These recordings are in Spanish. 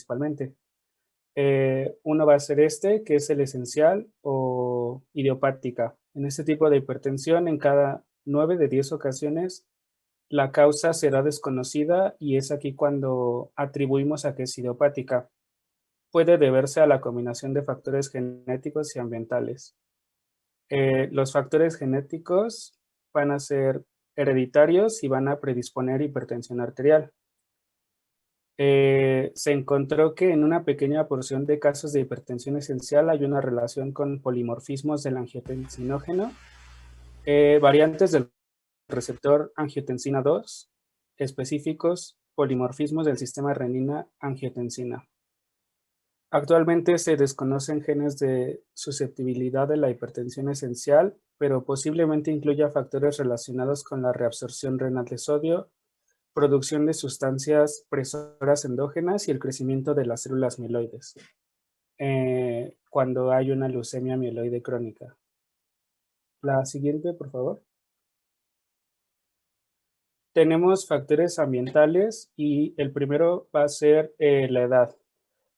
principalmente. Uno va a ser que es el esencial o idiopática. En este tipo de hipertensión, en cada 9 de 10 ocasiones, la causa será desconocida y es aquí cuando atribuimos a que es idiopática. Puede deberse a la combinación de factores genéticos y ambientales. Los factores genéticos van a ser hereditarios y van a predisponer hipertensión arterial. Se encontró que en una pequeña porción de casos de hipertensión esencial hay una relación con polimorfismos del angiotensinógeno, variantes del receptor angiotensina 2, específicos polimorfismos del sistema renina-angiotensina. Actualmente se desconocen genes de susceptibilidad de la hipertensión esencial, pero posiblemente incluya factores relacionados con la reabsorción renal de sodio, producción de sustancias presoras endógenas y el crecimiento de las células mieloides, cuando hay una leucemia mieloide crónica. La siguiente, por favor. Tenemos factores ambientales y el primero va a ser la edad.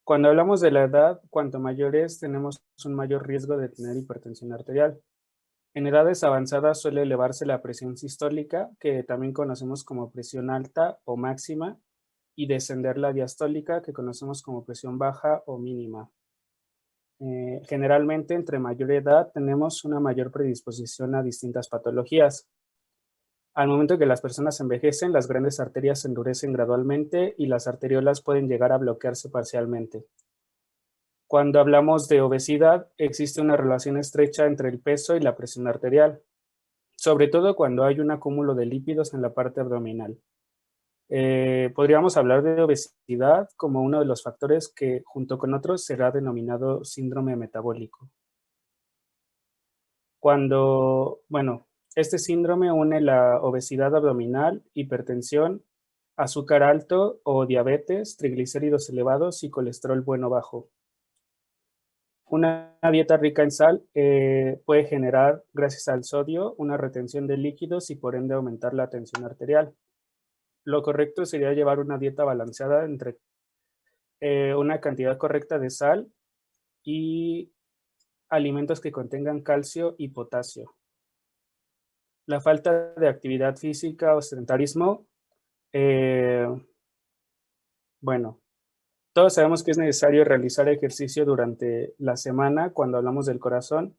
Cuando hablamos de la edad, cuanto mayores tenemos un mayor riesgo de tener hipertensión arterial. En edades avanzadas suele elevarse la presión sistólica, que también conocemos como presión alta o máxima, y descender la diastólica, que conocemos como presión baja o mínima. Generalmente, entre mayor edad, tenemos una mayor predisposición a distintas patologías. Al momento que las personas envejecen, las grandes arterias se endurecen gradualmente y las arteriolas pueden llegar a bloquearse parcialmente. Cuando hablamos de obesidad, existe una relación estrecha entre el peso y la presión arterial, sobre todo cuando hay un acúmulo de lípidos en la parte abdominal. Podríamos hablar de obesidad como uno de los factores que, junto con otros, será denominado síndrome metabólico. Este síndrome une la obesidad abdominal, hipertensión, azúcar alto o diabetes, triglicéridos elevados y colesterol bueno bajo. Una dieta rica en sal puede generar, gracias al sodio, una retención de líquidos y por ende aumentar la tensión arterial. Lo correcto sería llevar una dieta balanceada entre una cantidad correcta de sal y alimentos que contengan calcio y potasio. La falta de actividad física o sedentarismo, todos sabemos que es necesario realizar ejercicio durante la semana. Cuando hablamos del corazón,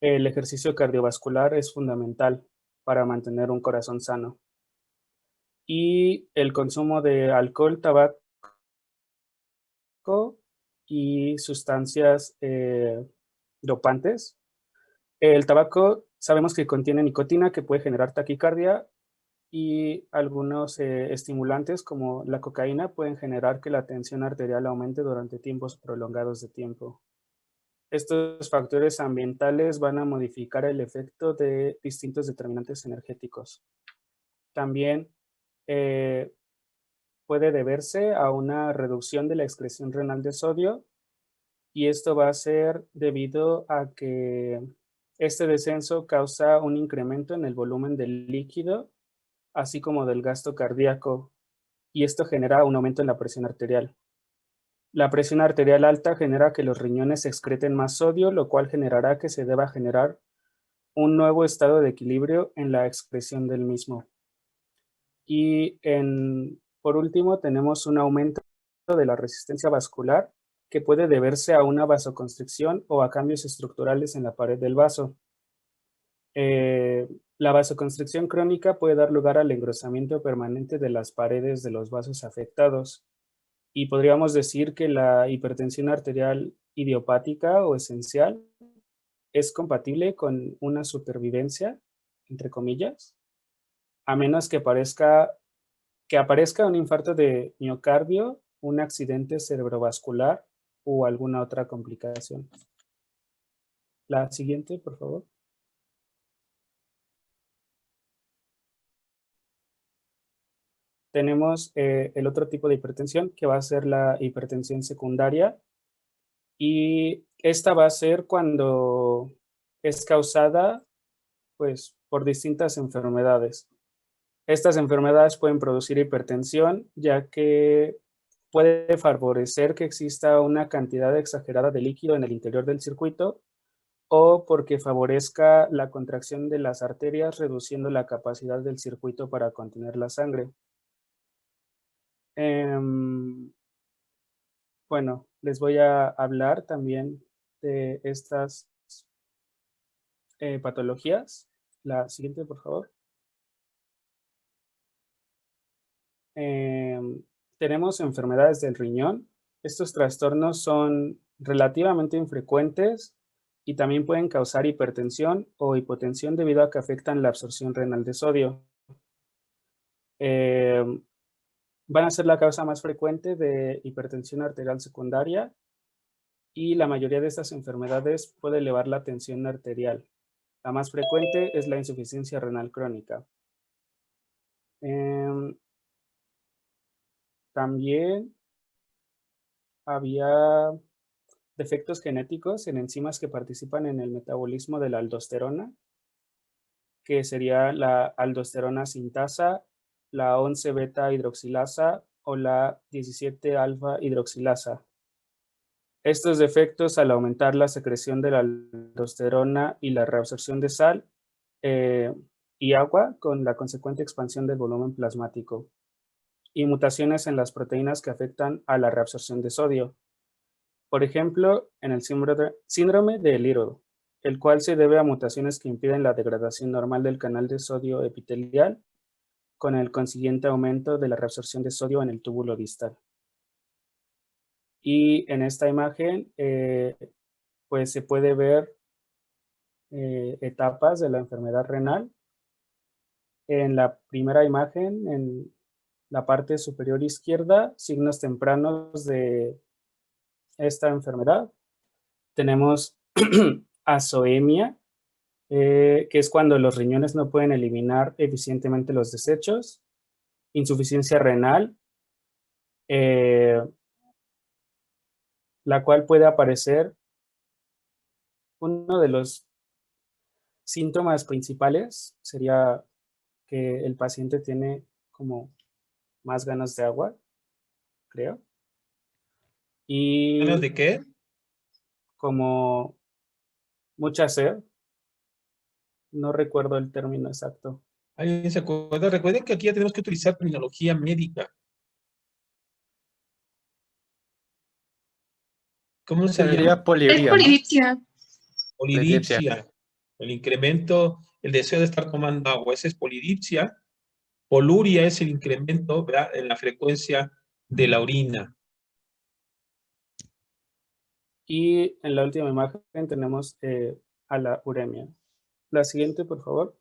el ejercicio cardiovascular es fundamental para mantener un corazón sano. Y el consumo de alcohol, tabaco y sustancias dopantes. El tabaco sabemos que contiene nicotina que puede generar taquicardia y algunos estimulantes como la cocaína pueden generar que la tensión arterial aumente durante tiempos prolongados de tiempo. Estos factores ambientales van a modificar el efecto de distintos determinantes energéticos. También puede deberse a una reducción de la excreción renal de sodio y esto va a ser debido a que este descenso causa un incremento en el volumen del líquido, así como del gasto cardíaco, y esto genera un aumento en la presión arterial. La presión arterial alta genera que los riñones excreten más sodio, lo cual generará que se deba generar un nuevo estado de equilibrio en la excreción del mismo. Y por último, tenemos un aumento de la resistencia vascular que puede deberse a una vasoconstricción o a cambios estructurales en la pared del vaso. La vasoconstricción crónica puede dar lugar al engrosamiento permanente de las paredes de los vasos afectados. Y podríamos decir que la hipertensión arterial idiopática o esencial es compatible con una supervivencia, entre comillas, a menos que aparezca un infarto de miocardio, un accidente cerebrovascular o alguna otra complicación. La siguiente, por favor. Tenemos el otro tipo de hipertensión, que va a ser la hipertensión secundaria, y esta va a ser cuando es causada, pues, por distintas enfermedades. Estas enfermedades pueden producir hipertensión, ya que puede favorecer que exista una cantidad exagerada de líquido en el interior del circuito, o porque favorezca la contracción de las arterias, reduciendo la capacidad del circuito para contener la sangre. Bueno, les voy a hablar también de estas patologías. La siguiente, por favor. Tenemos enfermedades del riñón. Estos trastornos son relativamente infrecuentes y también pueden causar hipertensión o hipotensión debido a que afectan la absorción renal de sodio. Van a ser la causa más frecuente de hipertensión arterial secundaria y la mayoría de estas enfermedades puede elevar la tensión arterial. La más frecuente es la insuficiencia renal crónica. También había defectos genéticos en enzimas que participan en el metabolismo de la aldosterona, que sería la aldosterona sintasa, la 11 beta hidroxilasa o la 17 alfa hidroxilasa. Estos defectos, al aumentar la secreción de la aldosterona y la reabsorción de sal y agua, con la consecuente expansión del volumen plasmático, y mutaciones en las proteínas que afectan a la reabsorción de sodio. Por ejemplo, en el síndrome de Ehlers, el cual se debe a mutaciones que impiden la degradación normal del canal de sodio epitelial, con el consiguiente aumento de la reabsorción de sodio en el túbulo distal. Y en esta imagen, pues se puede ver etapas de la enfermedad renal. En la primera imagen, en la parte superior izquierda, signos tempranos de esta enfermedad. Tenemos azoemia, que es cuando los riñones no pueden eliminar eficientemente los desechos. Insuficiencia renal, la cual puede aparecer. Uno de los síntomas principales sería que el paciente tiene como más ganas de agua, creo. ¿Ganas Y de qué? como mucha sed. No recuerdo el término exacto. ¿Alguien se acuerda? Recuerden que aquí ya tenemos que utilizar terminología médica. ¿Cómo se llama? Sería poliuria, Es ¿no? polidipsia. Polidipsia. El incremento, el deseo de estar tomando agua. Esa es polidipsia. Poluria es el incremento, ¿verdad?, en la frecuencia de la orina. Y en la última imagen tenemos a la uremia. La siguiente, por favor.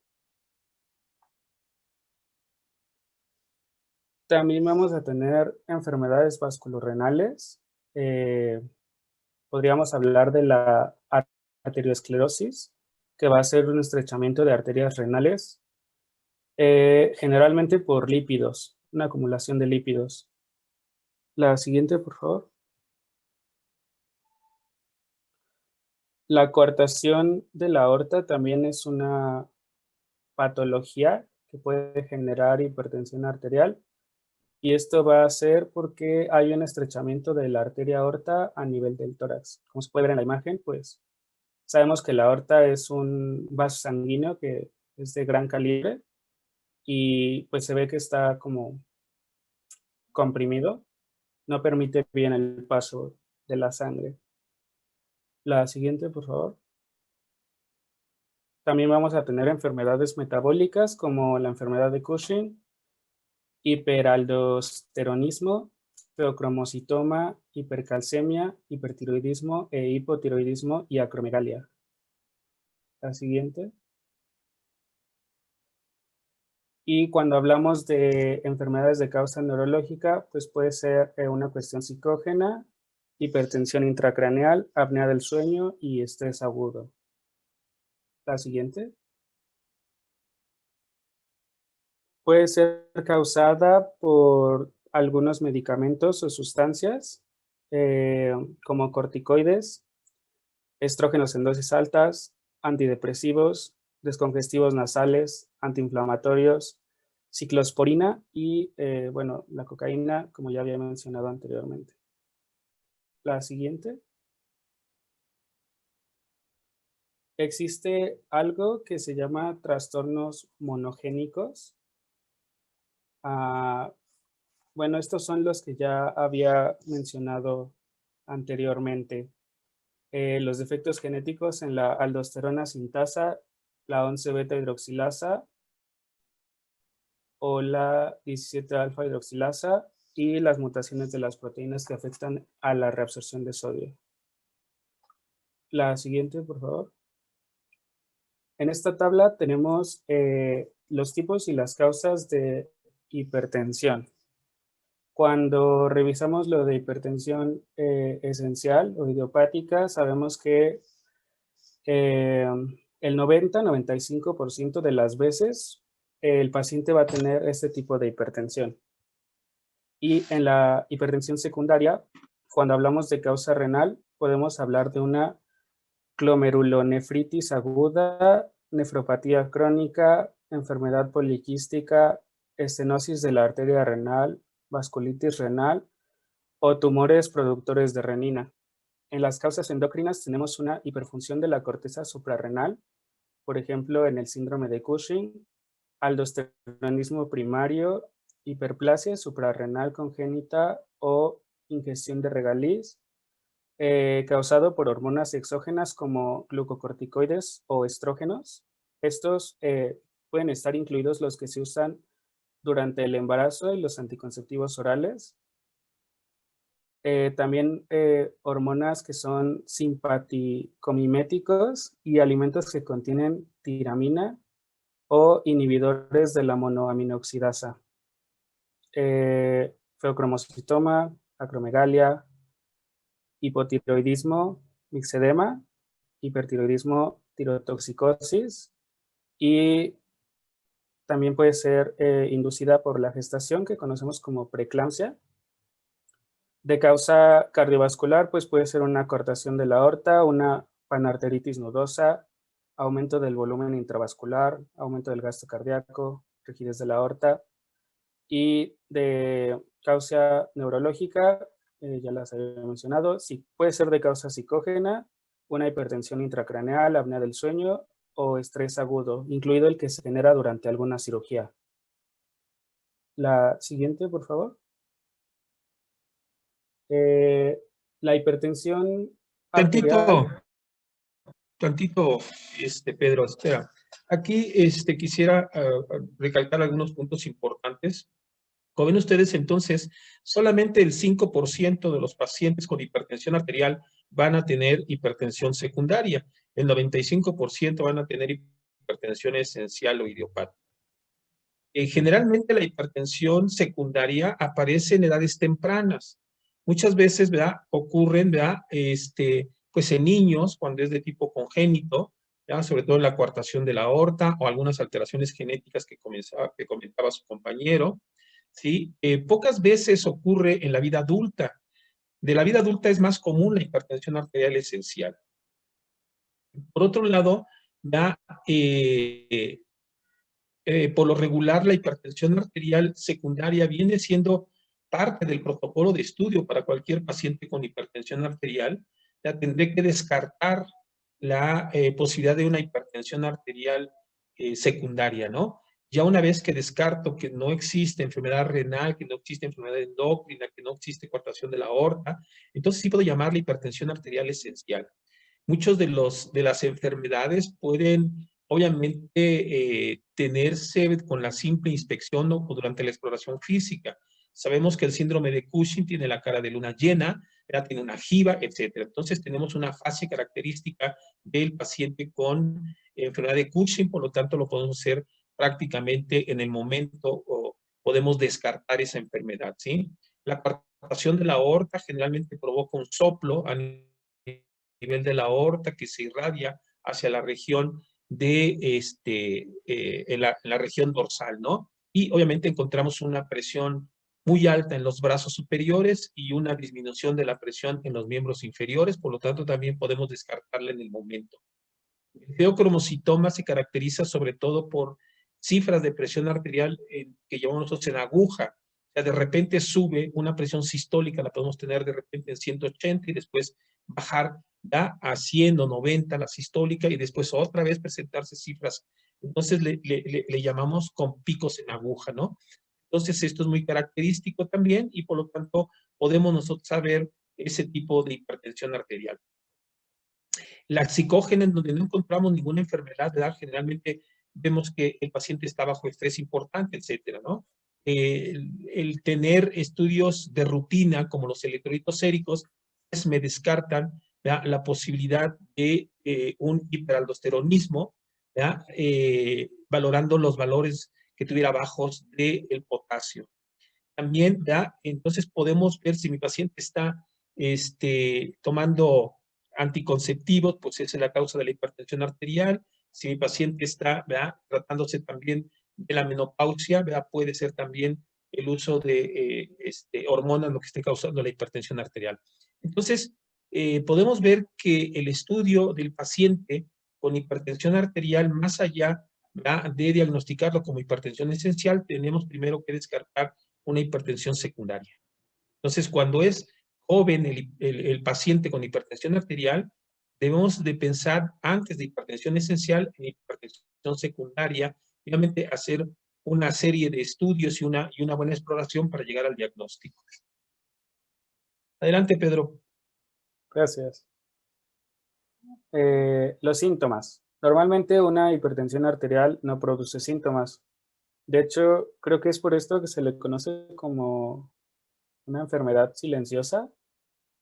También vamos a tener enfermedades vasculorrenales. Podríamos hablar de la arteriosclerosis, que va a ser un estrechamiento de arterias renales, generalmente por lípidos, una acumulación de lípidos. La siguiente, por favor. La coartación de la aorta también es una patología que puede generar hipertensión arterial, y esto va a ser porque hay un estrechamiento de la arteria aorta a nivel del tórax. Como se puede ver en la imagen, pues sabemos que la aorta es un vaso sanguíneo que es de gran calibre y pues se ve que está como comprimido, no permite bien el paso de la sangre. La siguiente, por favor. También vamos a tener enfermedades metabólicas como la enfermedad de Cushing, hiperaldosteronismo, feocromocitoma, hipercalcemia, hipertiroidismo e hipotiroidismo y acromegalia. La siguiente. Y cuando hablamos de enfermedades de causa neurológica, pues puede ser una cuestión psicógena, hipertensión intracraneal, apnea del sueño y estrés agudo. La siguiente. Puede ser causada por algunos medicamentos o sustancias como corticoides, estrógenos en dosis altas, antidepresivos, descongestivos nasales, antiinflamatorios, ciclosporina y, bueno, la cocaína, como ya había mencionado anteriormente. La siguiente. Existe algo que se llama trastornos monogénicos. Bueno, estos son los que ya había mencionado anteriormente. Los defectos genéticos en la aldosterona sintasa, la 11-beta hidroxilasa o la 17-alfa hidroxilasa y las mutaciones de las proteínas que afectan a la reabsorción de sodio. La siguiente, por favor. En esta tabla tenemos los tipos y las causas de hipertensión. Cuando revisamos lo de hipertensión esencial o idiopática, sabemos que el 90-95% de las veces el paciente va a tener este tipo de hipertensión. Y en la hipertensión secundaria, cuando hablamos de causa renal, podemos hablar de una glomerulonefritis aguda, nefropatía crónica, enfermedad poliquística, estenosis de la arteria renal, vasculitis renal o tumores productores de renina. En las causas endocrinas tenemos una hiperfunción de la corteza suprarrenal, por ejemplo, en el síndrome de Cushing, aldosteronismo primario, hiperplasia suprarrenal congénita o ingestión de regaliz, causado por hormonas exógenas como glucocorticoides o estrógenos. Estos pueden estar incluidos los que se usan durante el embarazo y los anticonceptivos orales. También hormonas que son simpaticomiméticos y alimentos que contienen tiramina o inhibidores de la monoaminooxidasa. Feocromocitoma, acromegalia, hipotiroidismo, mixedema, hipertiroidismo, tirotoxicosis y también puede ser inducida por la gestación que conocemos como preeclampsia. De causa cardiovascular, pues puede ser una cortación de la aorta, una panarteritis nodosa, aumento del volumen intravascular, aumento del gasto cardíaco, rigidez de la aorta. Y de causa neurológica, ya las había mencionado, sí, puede ser de causa psicógena, una hipertensión intracraneal, apnea del sueño o estrés agudo, incluido el que se genera durante alguna cirugía. La siguiente, por favor. La hipertensión arterial. Tantito, Pedro, espera. Aquí quisiera recalcar algunos puntos importantes. Como ven ustedes, entonces, solamente el 5% de los pacientes con hipertensión arterial van a tener hipertensión secundaria. El 95% van a tener hipertensión esencial o idiopática. Generalmente la hipertensión secundaria aparece en edades tempranas. Muchas veces, ¿verdad?, ocurren, ¿verdad?, pues en niños, cuando es de tipo congénito, ¿ya?, sobre todo en la coartación de la aorta o algunas alteraciones genéticas que comentaba su compañero, ¿sí? Pocas veces ocurre en la vida adulta. De la vida adulta es más común la hipertensión arterial esencial. Por otro lado, ¿ya?, por lo regular, la hipertensión arterial secundaria viene siendo parte del protocolo de estudio para cualquier paciente con hipertensión arterial. Ya tendré que descartar la posibilidad de una hipertensión arterial secundaria, ¿no? Ya una vez que descarto que no existe enfermedad renal, que no existe enfermedad endocrina, que no existe coartación de la aorta, entonces sí puedo llamarla hipertensión arterial esencial. Muchos de las enfermedades pueden obviamente tenerse con la simple inspección o durante la exploración física. Sabemos que el síndrome de Cushing tiene la cara de luna llena, ya tiene una jiba, etc. Entonces tenemos una fase característica del paciente con enfermedad de Cushing, por lo tanto lo podemos hacer prácticamente en el momento o podemos descartar esa enfermedad, ¿sí? La coartación de la aorta generalmente provoca un soplo a nivel de la aorta que se irradia hacia la región de en la región dorsal, ¿no? Y obviamente encontramos una presión muy alta en los brazos superiores y una disminución de la presión en los miembros inferiores, por lo tanto también podemos descartarla en el momento. El feocromocitoma se caracteriza sobre todo por cifras de presión arterial que llamamos nosotros en aguja. O sea, de repente sube una presión sistólica, la podemos tener de repente en 180 y después bajar ya a 100 o 90 la sistólica y después otra vez presentarse cifras. Entonces le llamamos con picos en aguja, ¿no? Entonces esto es muy característico también y por lo tanto podemos nosotros saber ese tipo de hipertensión arterial. La psicógena, en donde no encontramos ninguna enfermedad, ¿verdad? Generalmente vemos que el paciente está bajo estrés importante, etcétera, ¿no? El tener estudios de rutina como los electrolitos séricos pues me descartan, ¿verdad?, la posibilidad de un hiperaldosteronismo, ¿verdad?, valorando los valores que tuviera bajos del potasio. También, ¿verdad?, entonces podemos ver si mi paciente está tomando anticonceptivos, pues esa es la causa de la hipertensión arterial. Si mi paciente está, ¿verdad?, tratándose también de la menopausia, ¿verdad?, puede ser también el uso de hormonas lo que esté causando la hipertensión arterial. Entonces, podemos ver que el estudio del paciente con hipertensión arterial, más allá, ¿verdad?, de diagnosticarlo como hipertensión esencial, tenemos primero que descartar una hipertensión secundaria. Entonces, cuando es joven el paciente con hipertensión arterial, debemos de pensar antes de hipertensión esencial en hipertensión secundaria, finalmente hacer una serie de estudios y una buena exploración para llegar al diagnóstico. Adelante, Pedro. Gracias. Los síntomas. Normalmente una hipertensión arterial no produce síntomas. De hecho, creo que es por esto que se le conoce como una enfermedad silenciosa,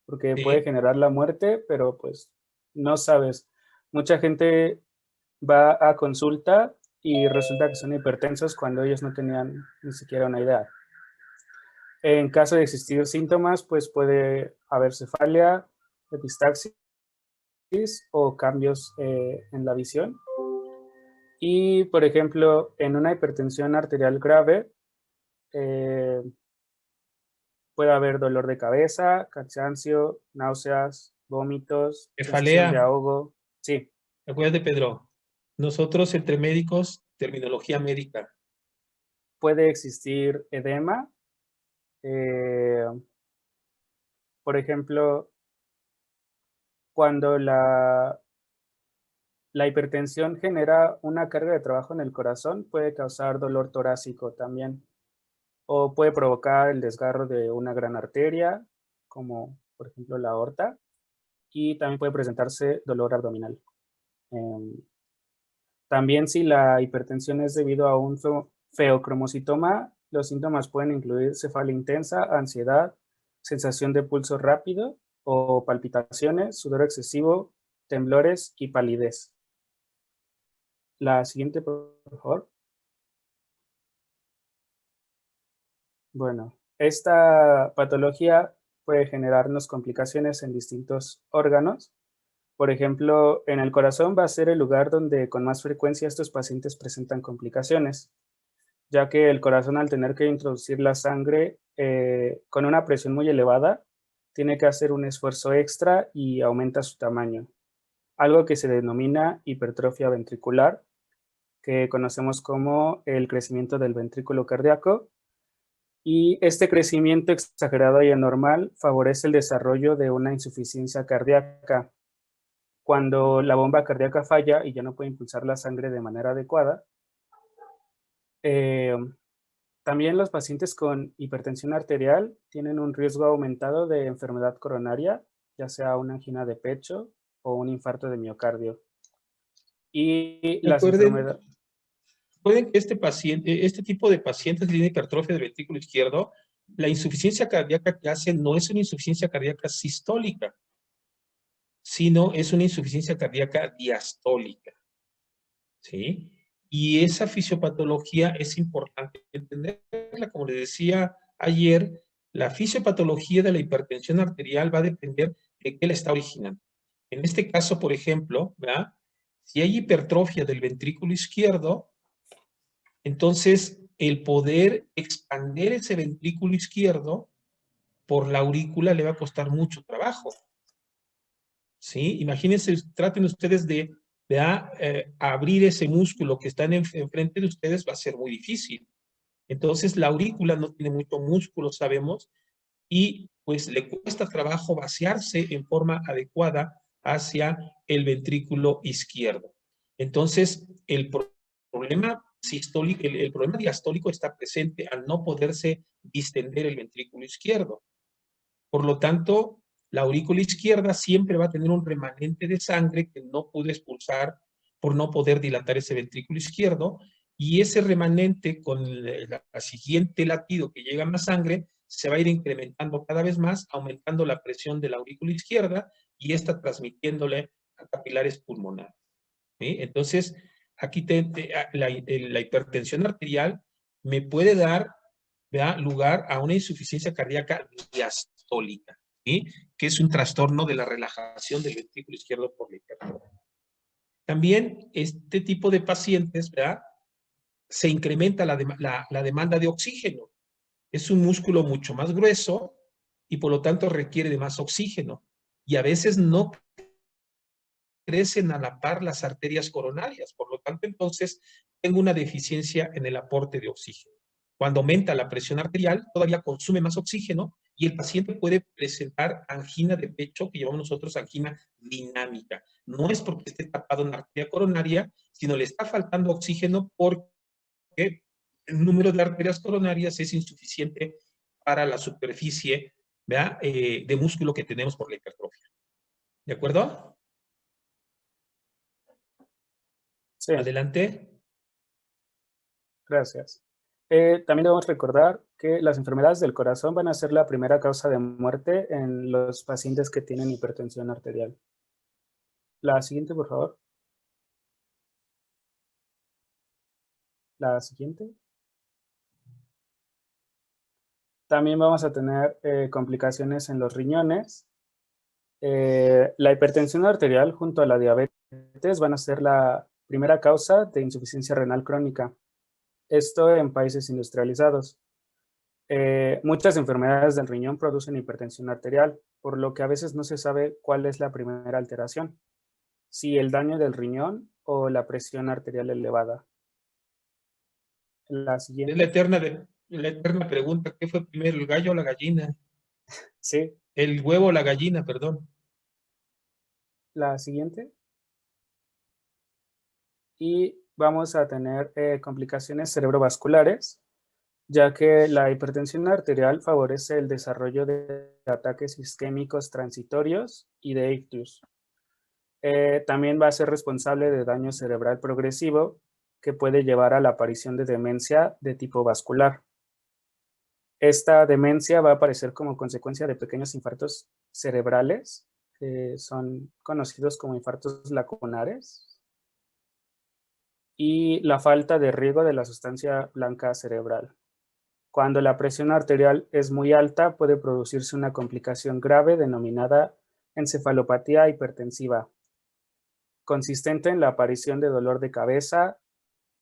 porque puede Sí, generar la muerte, pero pues no sabes. Mucha gente va a consulta y resulta que son hipertensos cuando ellos no tenían ni siquiera una idea. En caso de existir síntomas, pues puede haber cefalia, epistaxis o cambios en la visión. Y, por ejemplo, en una hipertensión arterial grave, eh, puede haber dolor de cabeza, cansancio, náuseas, vómitos, sensación de cefalea. ahogo. Sí, Acuérdate, Pedro. Nosotros, entre médicos, terminología médica. puede existir edema. eh, por ejemplo, cuando la hipertensión genera una carga de trabajo en el corazón, puede causar dolor torácico también, o puede provocar el desgarro de una gran arteria, como por ejemplo la aorta, y también puede presentarse dolor abdominal. Em, También si la hipertensión es debido a un feocromocitoma, los síntomas pueden incluir cefalea intensa, ansiedad, sensación de pulso rápido o palpitaciones, sudor excesivo, temblores y palidez. La siguiente, por favor. Bueno, esta patología puede generarnos complicaciones en distintos órganos. Por ejemplo, en el corazón va a ser el lugar donde con más frecuencia estos pacientes presentan complicaciones, ya que el corazón, al tener que introducir la sangre con una presión muy elevada, tiene que hacer un esfuerzo extra y aumenta su tamaño, algo que se denomina hipertrofia ventricular, que conocemos como el crecimiento del ventrículo cardíaco. Y este crecimiento exagerado y anormal favorece el desarrollo de una insuficiencia cardíaca. Cuando la bomba cardíaca falla y ya no puede impulsar la sangre de manera adecuada, eh, también los pacientes con hipertensión arterial tienen un riesgo aumentado de enfermedad coronaria, ya sea una angina de pecho o un infarto de miocardio. Y las Recuerden, enfermedades... pueden que este tipo de pacientes que tienen hipertrofia del ventrículo izquierdo, la insuficiencia cardíaca que hacen no es una insuficiencia cardíaca sistólica, sino es una insuficiencia cardíaca diastólica, ¿sí? Y esa fisiopatología es importante entenderla. Como les decía ayer, la fisiopatología de la hipertensión arterial va a depender de qué la está originando. En este caso, por ejemplo, ¿verdad?, si hay hipertrofia del ventrículo izquierdo, entonces el poder expandir ese ventrículo izquierdo por la aurícula le va a costar mucho trabajo, ¿sí? Imagínense, traten ustedes de ¿verdad? Abrir ese músculo que está enfrente de ustedes va a ser muy difícil. Entonces, la aurícula no tiene mucho músculo, sabemos, y pues le cuesta trabajo vaciarse en forma adecuada hacia el ventrículo izquierdo. Entonces, el problema sistólico, el problema diastólico está presente al no poderse distender el ventrículo izquierdo. Por lo tanto, la aurícula izquierda siempre va a tener un remanente de sangre que no puede expulsar por no poder dilatar ese ventrículo izquierdo, y ese remanente con el siguiente latido que llega más sangre se va a ir incrementando cada vez más, aumentando la presión de la aurícula izquierda y esta transmitiéndole a capilares pulmonares. ¿Sí? Entonces, aquí la hipertensión arterial me puede dar, ¿verdad?, lugar a una insuficiencia cardíaca diastólica, ¿sí?, que es un trastorno de la relajación del ventrículo izquierdo por la hipertrofia. También este tipo de pacientes, ¿verdad?, se incrementa la demanda de oxígeno. Es un músculo mucho más grueso y por lo tanto requiere de más oxígeno. Y a veces no crecen a la par las arterias coronarias. Por lo tanto, entonces, tengo una deficiencia en el aporte de oxígeno. Cuando aumenta la presión arterial, todavía consume más oxígeno y el paciente puede presentar angina de pecho, que llamamos nosotros angina dinámica. No es porque esté tapado en la arteria coronaria, sino le está faltando oxígeno porque el número de arterias coronarias es insuficiente para la superficie, ¿verdad?, de músculo que tenemos por la hipertrofia. ¿De acuerdo? Sí, Adelante. gracias. También debemos recordar que las enfermedades del corazón van a ser la primera causa de muerte en los pacientes que tienen hipertensión arterial. La siguiente, por favor. La siguiente. También vamos a tener complicaciones en los riñones. La hipertensión arterial junto a la diabetes van a ser la primera causa de insuficiencia renal crónica. Esto en países industrializados. Muchas enfermedades del riñón producen hipertensión arterial, por lo que a veces no se sabe cuál es la primera alteración, si el daño del riñón o la presión arterial elevada. La Es siguiente. la eterna pregunta, ¿qué fue primero, el gallo o la gallina? Sí, El huevo o la gallina, perdón. la siguiente. Y vamos a tener complicaciones cerebrovasculares, ya que la hipertensión arterial favorece el desarrollo de ataques isquémicos transitorios y de ictus. También va a ser responsable de daño cerebral progresivo que puede llevar a la aparición de demencia de tipo vascular. Esta demencia va a aparecer como consecuencia de pequeños infartos cerebrales, que son conocidos como infartos lacunares, y la falta de riego de la sustancia blanca cerebral. Cuando la presión arterial es muy alta, puede producirse una complicación grave denominada encefalopatía hipertensiva, consistente en la aparición de dolor de cabeza,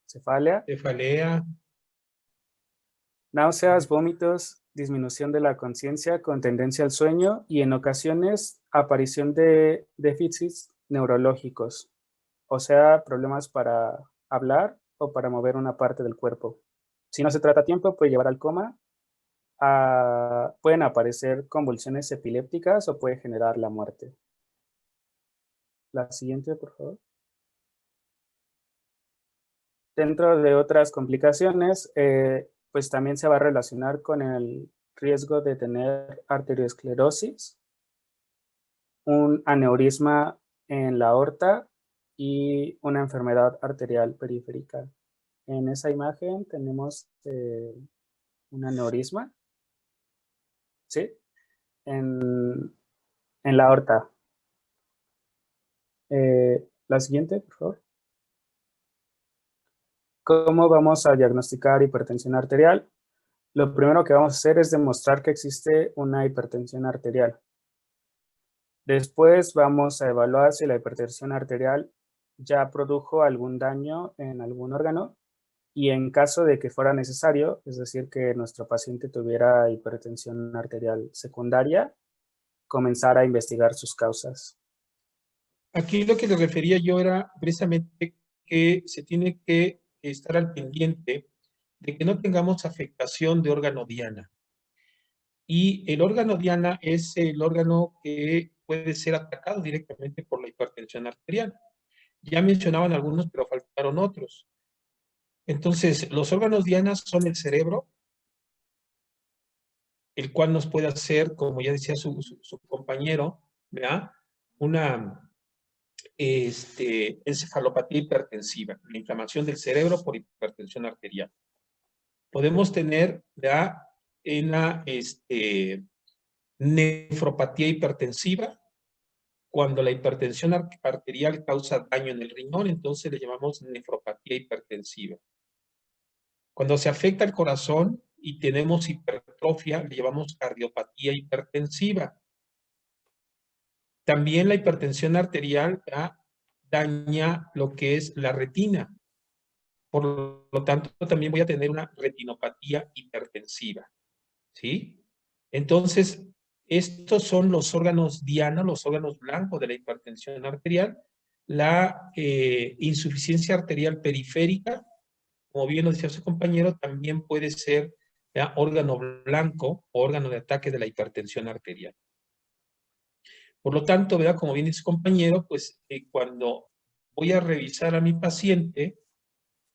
cefalea, Cefalea. náuseas, vómitos, disminución de la conciencia con tendencia al sueño y en ocasiones aparición de déficits neurológicos, o sea, problemas para hablar o para mover una parte del cuerpo. Si no se trata a tiempo, puede llevar al coma. Pueden aparecer convulsiones epilépticas o puede generar la muerte. La siguiente, por favor. Dentro de otras complicaciones, pues también se va a relacionar con el riesgo de tener arteriosclerosis, un aneurisma en la aorta y una enfermedad arterial periférica. En esa imagen tenemos un aneurisma, ¿sí? En la aorta. La siguiente, por favor. ¿Cómo vamos a diagnosticar hipertensión arterial? Lo primero que vamos a hacer es demostrar que existe una hipertensión arterial. Después vamos a evaluar si la hipertensión arterial ya produjo algún daño en algún órgano y en caso de que fuera necesario, es decir, que nuestro paciente tuviera hipertensión arterial secundaria, comenzar a investigar sus causas. Aquí lo que le refería yo era precisamente que se tiene que estar al pendiente de que no tengamos afectación de órgano diana. Y el órgano diana es el órgano que puede ser atacado directamente por la hipertensión arterial. Ya mencionaban algunos, pero faltaron otros. Entonces, los órganos diana son el cerebro, el cual nos puede hacer, como ya decía su compañero, ¿verdad? Una encefalopatía hipertensiva, la inflamación del cerebro por hipertensión arterial. Podemos tener ya en la nefropatía hipertensiva, cuando la hipertensión arterial causa daño en el riñón, entonces le llamamos nefropatía hipertensiva. Cuando se afecta el corazón y tenemos hipertrofia, le llamamos cardiopatía hipertensiva. También la hipertensión arterial daña lo que es la retina. Por lo tanto, también voy a tener una retinopatía hipertensiva. ¿Sí? Entonces, estos son los órganos diana, los órganos blancos de la hipertensión arterial. La insuficiencia arterial periférica, como bien lo decía su compañero, también puede ser órgano blanco o órgano de ataque de la hipertensión arterial. Por lo tanto, ¿verdad? Como bien dice su compañero, pues cuando voy a revisar a mi paciente,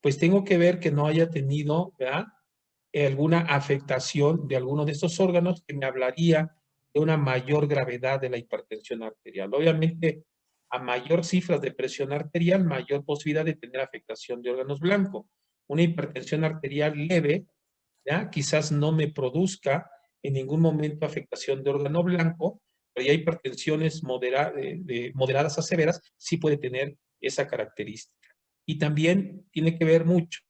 pues tengo que ver que no haya tenido, ¿verdad?, alguna afectación de alguno de estos órganos que me hablaría de una mayor gravedad de la hipertensión arterial. Obviamente, a mayor cifras de presión arterial, mayor posibilidad de tener afectación de órganos blancos. Una hipertensión arterial leve, ¿ya?, quizás no me produzca en ningún momento afectación de órgano blanco, pero ya hipertensiones moderadas a severas sí puede tener esa característica. Y también tiene que ver mucho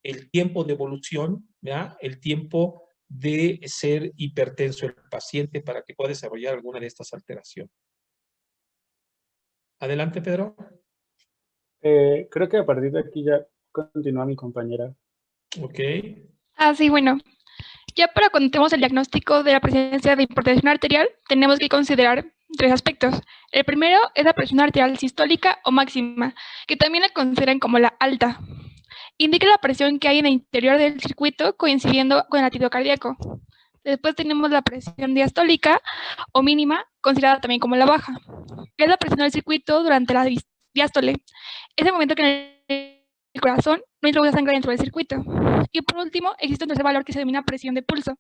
el tiempo de evolución, ¿ya?, el tiempo de ser hipertenso el paciente para que pueda desarrollar alguna de estas alteraciones. Adelante, Pedro. Creo que a partir de aquí ya continúa mi compañera. Ok. Sí, bueno. Ya para cuando tenemos el diagnóstico de la presencia de hipertensión arterial, tenemos que considerar 3 aspectos. El primero es la presión arterial sistólica o máxima, que también la consideran como la alta. Indica la presión que hay en el interior del circuito coincidiendo con el latido cardíaco. Después tenemos la presión diastólica o mínima, considerada también como la baja. Es la presión del circuito durante la diástole. Es el momento que el corazón no introduce sangre dentro del circuito. Y por último, existe un tercer valor que se denomina presión de pulso,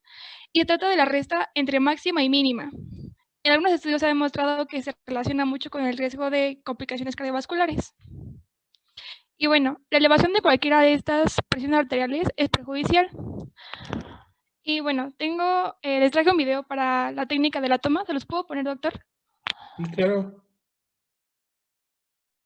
y se trata de la resta entre máxima y mínima. En algunos estudios se ha demostrado que se relaciona mucho con el riesgo de complicaciones cardiovasculares. Y bueno, la elevación de cualquiera de estas presiones arteriales es perjudicial. Y bueno, les traje un video para la técnica de la toma. ¿Se los puedo poner, doctor? Sí, claro.